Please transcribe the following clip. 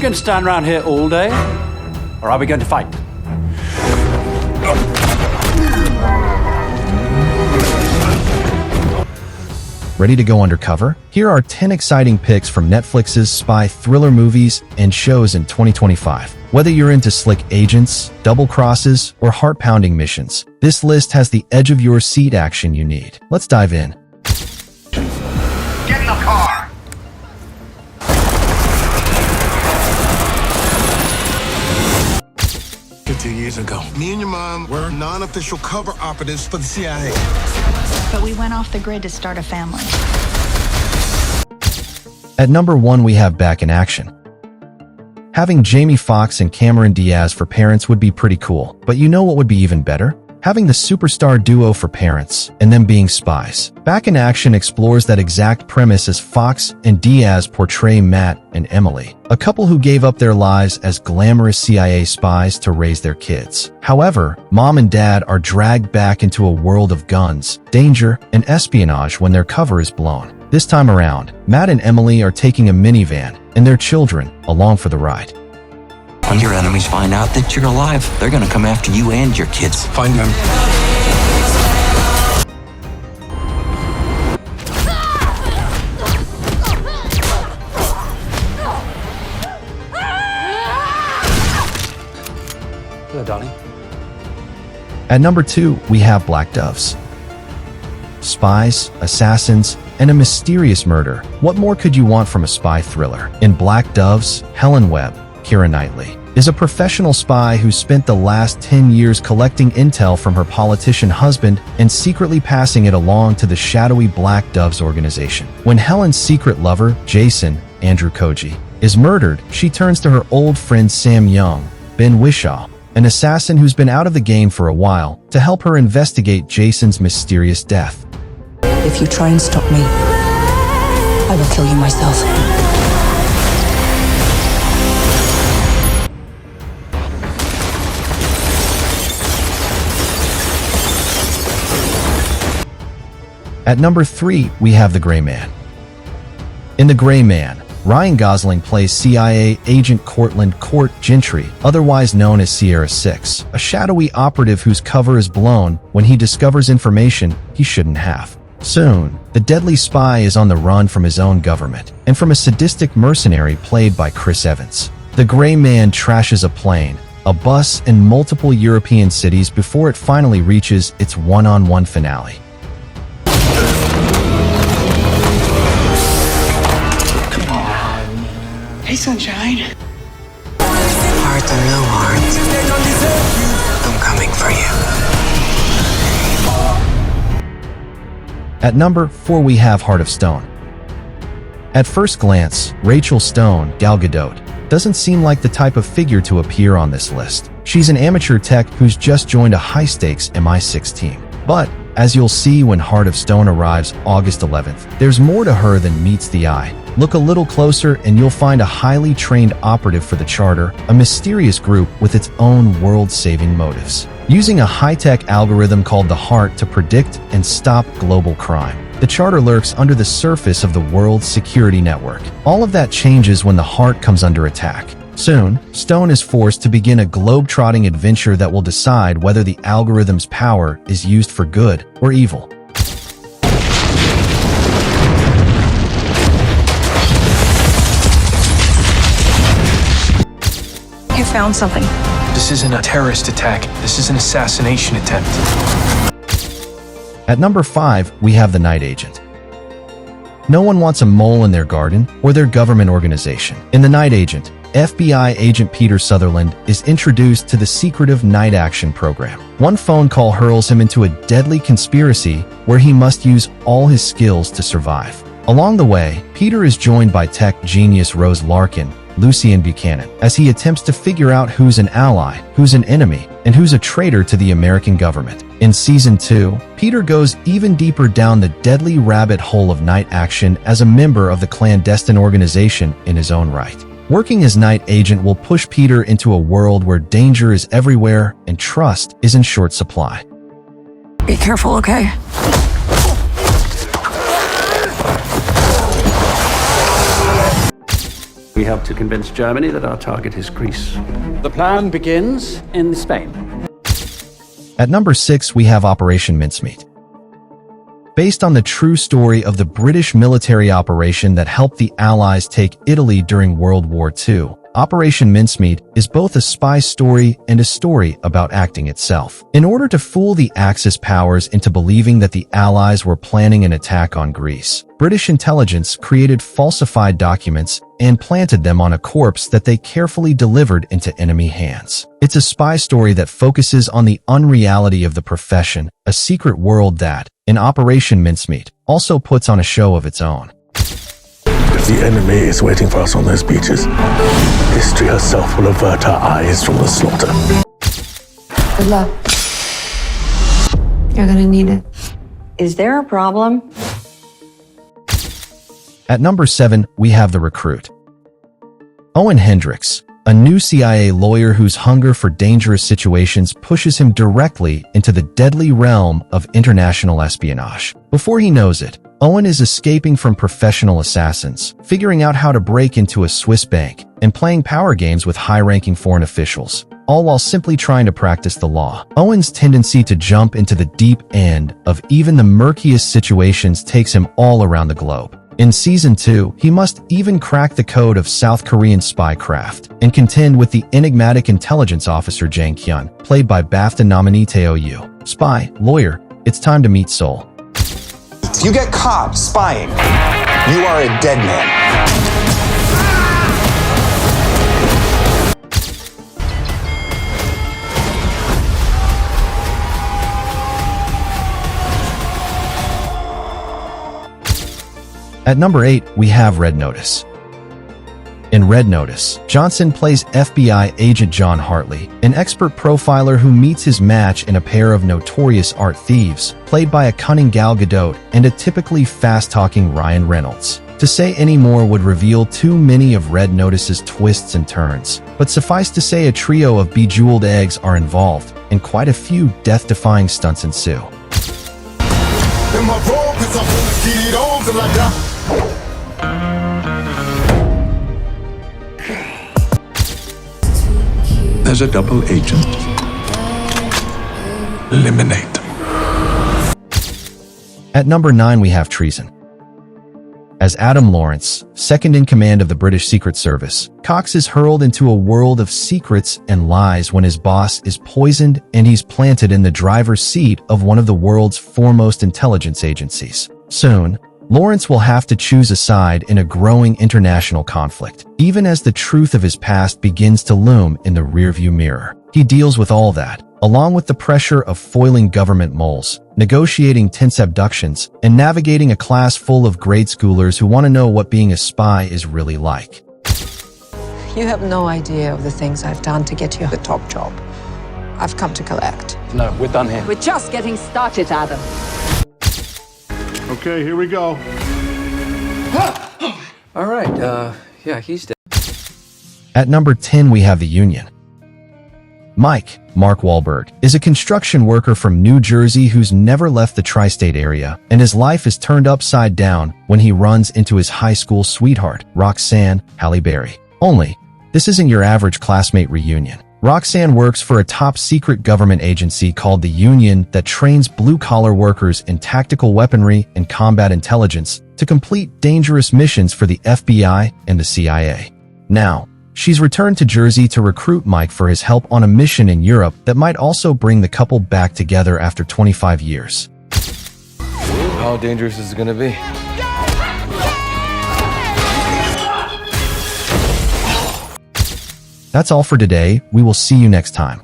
going to stand around here all day? Or are we going to fight? Ready to go undercover? Here are 10 exciting picks from Netflix's spy thriller movies and shows in 2025. Whether you're into slick agents, double crosses, or heart-pounding missions, this list has the edge-of-your-seat action you need. Let's dive in. Get in the car! 15 years ago, me and your mom were non-official cover operatives for the CIA. But we went off the grid to start a family. At number 1, we have Back in Action. Having Jamie Foxx and Cameron Diaz for parents would be pretty cool, but you know what would be even better? Having the superstar duo for parents, and them being spies. Back in Action explores that exact premise as Fox and Diaz portray Matt and Emily, a couple who gave up their lives as glamorous CIA spies to raise their kids. However, mom and dad are dragged back into a world of guns, danger, and espionage when their cover is blown. This time around, Matt and Emily are taking a minivan and their children along for the ride. When your enemies find out that you're alive, they're gonna come after you and your kids. Find them. Hello, darling. At number 2, we have Black Doves. Spies, assassins, and a mysterious murder. What more could you want from a spy thriller? In Black Doves, Helen Webb, Keira Knightley, is a professional spy who spent the last 10 years collecting intel from her politician husband and secretly passing it along to the shadowy Black Doves organization. When Helen's secret lover, Jason, Andrew Koji, is murdered, she turns to her old friend Sam Young, Ben Whishaw, an assassin who's been out of the game for a while, to help her investigate Jason's mysterious death. If you try and stop me, I will kill you myself. At number 3, we have The Gray Man. In The Gray Man, Ryan Gosling plays CIA agent Cortland Court Gentry, otherwise known as Sierra 6, a shadowy operative whose cover is blown when he discovers information he shouldn't have. Soon, the deadly spy is on the run from his own government and from a sadistic mercenary played by Chris Evans. The Gray Man trashes a plane, a bus, and multiple European cities before it finally reaches its one-on-one finale. Hey, sunshine. Hearts or no hearts, I'm coming for you. At number 4, we have Heart of Stone. At first glance, Rachel Stone, Gal Gadot, doesn't seem like the type of figure to appear on this list. She's an amateur tech who's just joined a high-stakes MI6 team. But, as you'll see when Heart of Stone arrives August 11th, there's more to her than meets the eye. Look a little closer and you'll find a highly trained operative for the Charter, a mysterious group with its own world-saving motives. Using a high-tech algorithm called the Heart to predict and stop global crime, the Charter lurks under the surface of the world's security network. All of that changes when the Heart comes under attack. Soon, Stone is forced to begin a globe-trotting adventure that will decide whether the algorithm's power is used for good or evil. I found something. This isn't a terrorist attack. This is an assassination attempt. At number 5, we have The Night Agent. No one wants a mole in their garden or their government organization. In The Night Agent, FBI agent Peter Sutherland is introduced to the secretive night action program. One phone call hurls him into a deadly conspiracy where he must use all his skills to survive. Along the way, Peter is joined by tech genius Rose Larkin, Lucien Buchanan, as he attempts to figure out who's an ally, who's an enemy, and who's a traitor to the American government. In Season 2, Peter goes even deeper down the deadly rabbit hole of night action as a member of the clandestine organization in his own right. Working as night agent will push Peter into a world where danger is everywhere and trust is in short supply. Be careful, okay? We have to convince Germany that our target is Greece. The plan begins in Spain. At number 6, we have Operation Mincemeat. Based on the true story of the British military operation that helped the Allies take Italy during World War II, Operation Mincemeat is both a spy story and a story about acting itself. In order to fool the Axis powers into believing that the Allies were planning an attack on Greece, British intelligence created falsified documents and planted them on a corpse that they carefully delivered into enemy hands. It's a spy story that focuses on the unreality of the profession, a secret world that, in Operation Mincemeat, also puts on a show of its own. If the enemy is waiting for us on those beaches, history herself will avert our eyes from the slaughter. Good luck. You're gonna need it. Is there a problem? At number 7, we have The Recruit. Owen Hendricks, a new CIA lawyer whose hunger for dangerous situations pushes him directly into the deadly realm of international espionage. Before he knows it, Owen is escaping from professional assassins, figuring out how to break into a Swiss bank, and playing power games with high-ranking foreign officials, all while simply trying to practice the law. Owen's tendency to jump into the deep end of even the murkiest situations takes him all around the globe. In Season 2, he must even crack the code of South Korean spycraft and contend with the enigmatic intelligence officer Jang Kyun, played by BAFTA nominee Tae Yoo. Spy, lawyer, it's time to meet Seoul. If you get caught spying, you are a dead man. At number 8, we have Red Notice. In Red Notice, Johnson plays FBI agent John Hartley, an expert profiler who meets his match in a pair of notorious art thieves, played by a cunning Gal Gadot and a typically fast-talking Ryan Reynolds. To say any more would reveal too many of Red Notice's twists and turns, but suffice to say a trio of bejeweled eggs are involved, and quite a few death-defying stunts ensue. There's a double agent. Eliminate them. At number 9, we have Treason. As Adam Lawrence, second in command of the British Secret Service, Cox is hurled into a world of secrets and lies when his boss is poisoned and he's planted in the driver's seat of one of the world's foremost intelligence agencies. Soon, Lawrence will have to choose a side in a growing international conflict, even as the truth of his past begins to loom in the rearview mirror. He deals with all that, along with the pressure of foiling government moles, negotiating tense abductions, and navigating a class full of grade schoolers who want to know what being a spy is really like. You have no idea of the things I've done to get you the top job. I've come to collect. No, we're done here. We're just getting started, Adam. Okay, here we go. All right, yeah, he's dead. At number 10, we have The Union. Mike, Mark Wahlberg, is a construction worker from New Jersey who's never left the tri-state area, and his life is turned upside down when he runs into his high school sweetheart, Roxanne Halle Berry. Only, this isn't your average classmate reunion. Roxanne works for a top-secret government agency called The Union that trains blue-collar workers in tactical weaponry and combat intelligence to complete dangerous missions for the FBI and the CIA. Now, she's returned to Jersey to recruit Mike for his help on a mission in Europe that might also bring the couple back together after 25 years. How dangerous is it gonna be? That's all for today. We will see you next time.